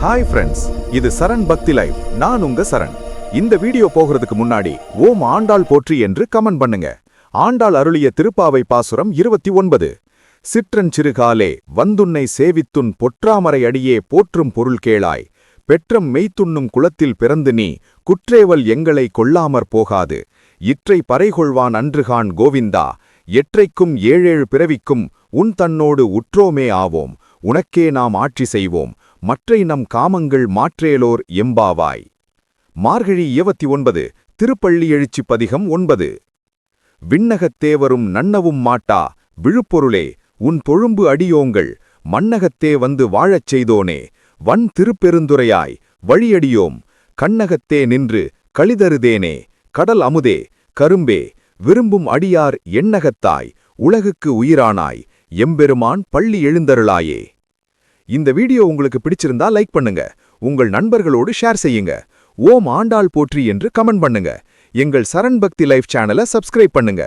Hi friends, இது சரண் பக்தி life. நான் உங்க சரண். இந்த வீடியோ போகிறதுக்கு முன்னாடி ஓம் ஆண்டாள் போற்றி என்று கமெண்ட் பண்ணுங்க. ஆண்டாள் அருளிய திருப்பாவை பாசுரம் 29. சிற்றன் சிறுகாலே வந்துன்னை சேவித்துன் பொற்றாமரை அடியே போற்றும் பொருள் கேளாய். பெற்றம் மெய்த்துண்ணும் குலத்தில் பிறந்து நீ குற்றேவல் எங்களை கொள்ளாமற் போகாது. இற்றை பறைகொள்வான் அன்றுகான் கோவிந்தா. எற்றைக்கும் ஏழேழு பிறவிக்கும் உன் தன்னோடு உற்றோமே ஆவோம். உனக்கே நாம் ஆட்சி செய்வோம். மற்றை நம் காமங்கள் மாற்றேலோர் எம்பாவாய். மார்கழி 29. திருப்பள்ளி எழுச்சி பதிகம் 9. விண்ணகத்தே வரும் நன்னவும் மாட்டா விழுப்பொருளே உன் பொழும்பு அடியோங்கள். மண்ணகத்தே வந்து வாழச் செய்தோனே வன் திருப்பெருந்துரையாய் வழியடியோம். கண்ணகத்தே நின்று களிதருதேனே கடல் அமுதே கரும்பே விரும்பும் அடியார் எண்ணகத்தாய் உலகுக்கு உயிரானாய் எம்பெருமான் பள்ளி எழுந்தருளாயே. இந்த வீடியோ உங்களுக்கு பிடிச்சிருந்தா லைக் பண்ணுங்க, உங்கள் நண்பர்களோடு ஷேர் செய்யுங்க. ஓம் ஆண்டாள் போற்றி என்று கமெண்ட் பண்ணுங்க. எங்கள் சரண் பக்தி லைஃப் சேனலை சப்ஸ்கிரைப் பண்ணுங்க.